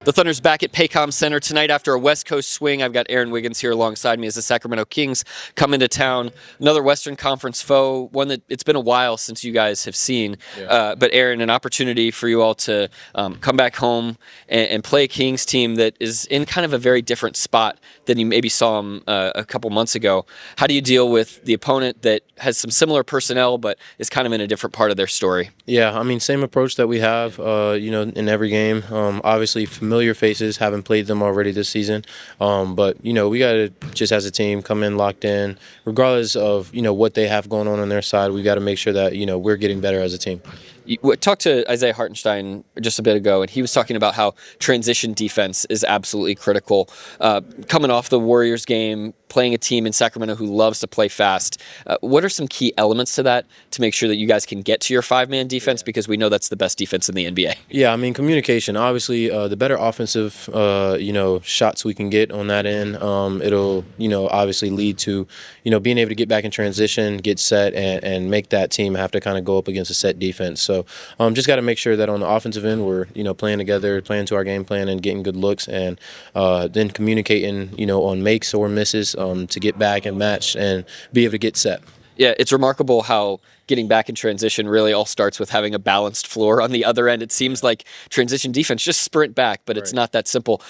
The Thunder's back at Paycom Center tonight after a West Coast swing. I've got Aaron Wiggins here alongside me as the Sacramento Kings come into town. Another Western Conference foe, one that it's been a while since you guys have seen. But Aaron, an opportunity for you all to come back home and play a Kings team that is in kind of a very different spot than you maybe saw them a couple months ago. How do you deal with the opponent that has some similar personnel but is kind of in a different part of their story? Yeah, I mean, same approach that we have, in every game. Obviously, familiar faces, haven't played them already this season. But, we got to, just as a team, come in locked in. Regardless of, what they have going on their side, we got to make sure that, we're getting better as a team. You talked to Isaiah Hartenstein just a bit ago, and he was talking about how transition defense is absolutely critical. Coming off the Warriors game, playing a team in Sacramento who loves to play fast, what are some key elements to that to make sure that you guys can get to your five-man defense? Because we know that's the best defense in the NBA. Yeah, I mean, communication. Obviously, the better offensive, shots we can get on that end, it'll, obviously lead to, being able to get back in transition, get set, and make that team have to kind of go up against a set defense. So just got to make sure that on the offensive end we're playing together, playing to our game plan, and getting good looks, and then communicating on makes or misses to get back and match and be able to get set. Yeah, it's remarkable how getting back in transition really all starts with having a balanced floor on the other end. It seems like transition defense, just sprint back, but it's not that simple.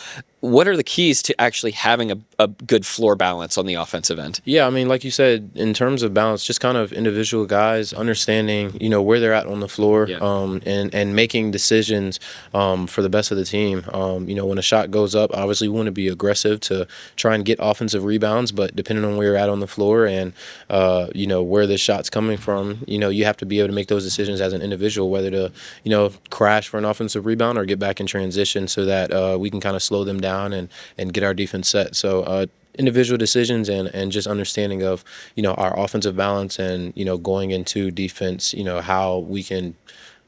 What are the keys to actually having a good floor balance on the offensive end? Yeah, I mean, like you said, in terms of balance, just kind of individual guys understanding, where they're at on the floor, and making decisions for the best of the team. When a shot goes up, obviously we want to be aggressive to try and get offensive rebounds, but depending on where you're at on the floor and, where the shot's coming from, you have to be able to make those decisions as an individual, whether to, crash for an offensive rebound or get back in transition so that we can kind of slow them down and get our defense set. So individual decisions and just understanding of, our offensive balance and, going into defense, how we can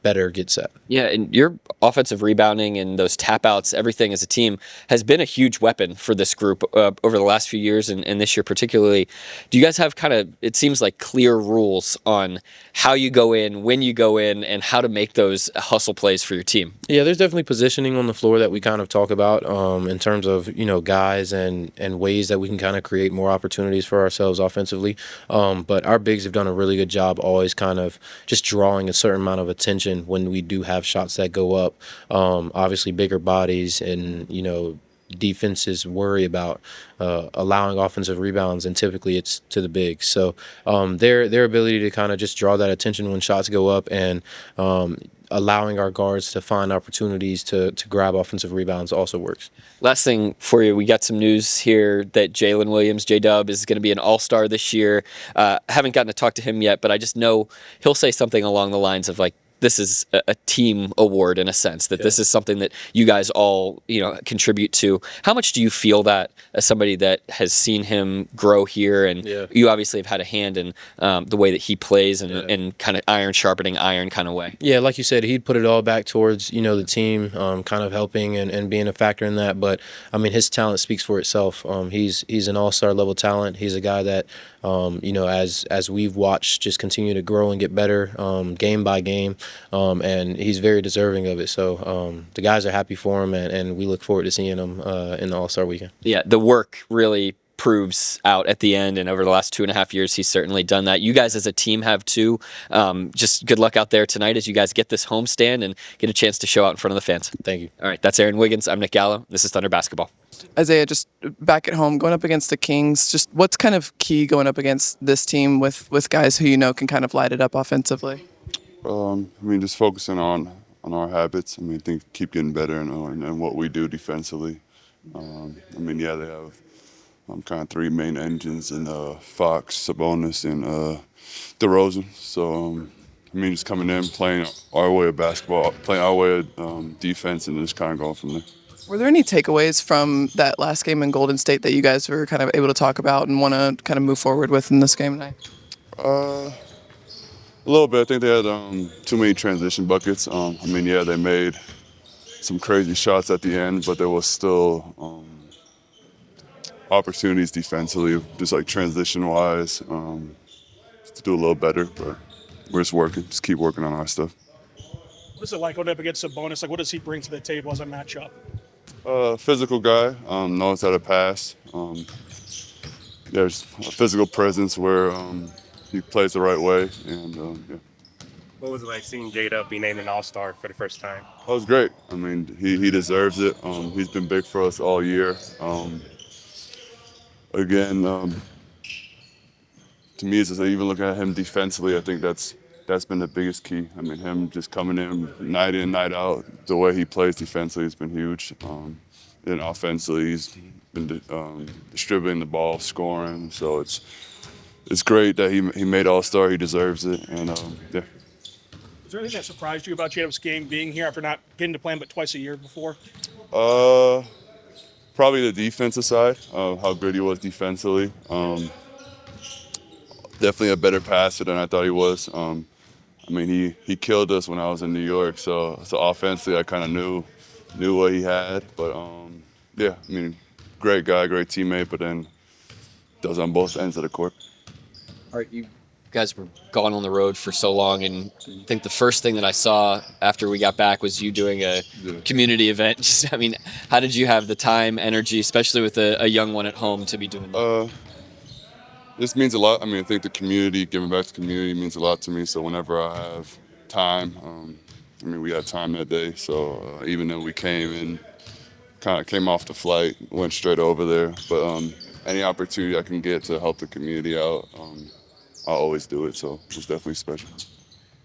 better get set. Yeah, and your offensive rebounding and those tap outs, everything as a team has been a huge weapon for this group over the last few years and this year particularly. Do you guys have kind of, it seems like, clear rules on how you go in, when you go in, and how to make those hustle plays for your team? Yeah, there's definitely positioning on the floor that we kind of talk about in terms of, guys and ways that we can kind of create more opportunities for ourselves offensively. But our bigs have done a really good job always kind of just drawing a certain amount of attention when we do have shots that go up. Obviously, bigger bodies and, defenses worry about allowing offensive rebounds, and typically it's to the bigs. So their ability to kind of just draw that attention when shots go up and allowing our guards to find opportunities to grab offensive rebounds also works. Last thing for you, we got some news here that Jalen Williams, J-Dub, is going to be an all-star this year. Haven't gotten to talk to him yet, but I just know he'll say something along the lines of like, this is a team award in a sense, that this is something that you guys all, contribute to. How much do you feel that as somebody that has seen him grow here, and you obviously have had a hand in the way that he plays and kind of iron sharpening iron kind of way? Yeah, like you said, he'd put it all back towards, the team, kind of helping and being a factor in that. But, I mean, his talent speaks for itself. He's an all-star level talent. He's a guy that, as we've watched just continue to grow and get better game by game, and he's very deserving of it. So the guys are happy for him, and we look forward to seeing him in the All-Star weekend. Yeah, the work really proves out at the end, and over the last 2.5 years, he's certainly done that. You guys as a team have too. Just good luck out there tonight as you guys get this homestand and get a chance to show out in front of the fans. Thank you. All right, that's Aaron Wiggins. I'm Nick Gallo. This is Thunder Basketball. Isaiah, just back at home, going up against the Kings, just what's kind of key going up against this team with guys who can kind of light it up offensively? Just focusing on our habits. I think keep getting better and what we do defensively. They have kind of three main engines in Fox, Sabonis, and DeRozan. So, just coming in, playing our way of basketball, playing our way of defense, and just kind of going from there. Were there any takeaways from that last game in Golden State that you guys were kind of able to talk about and want to kind of move forward with in this game tonight? A little bit. I think they had too many transition buckets. They made some crazy shots at the end, but there was still opportunities defensively, just like transition-wise, to do a little better. But we're just working, just keep working on our stuff. What is it like going up against Sabonis? Like, what does he bring to the table as a matchup? Physical guy, knows how to pass. There's a physical presence where he plays the right way, and yeah. What was it like seeing Jada be named an All-Star for the first time? That was great. I mean, he deserves it. He's been big for us all year. Again, to me, it's just even looking at him defensively. I think that's been the biggest key. I mean, him just coming in, night out. The way he plays defensively has been huge. And offensively, he's been distributing the ball, scoring. So it's great that he made All-Star. He deserves it. And yeah. Is there anything that surprised you about Jacob's game being here after not getting to play him but twice a year before? Probably the defensive side, how good he was defensively. Definitely a better passer than I thought he was. I mean, he killed us when I was in New York. So offensively, I kind of knew what he had. But yeah, I mean, great guy, great teammate. But then does on both ends of the court. All right, you guys were gone on the road for so long, and I think the first thing that I saw after we got back was you doing a community event. Just, I mean, how did you have the time, energy, especially with a young one at home, to be doing that? This means a lot. I mean, I think the community, giving back to the community means a lot to me. So whenever I have time, I mean, we had time that day. So even though we kind of came off the flight, went straight over there. But any opportunity I can get to help the community out, I'll always do it. So it's definitely special.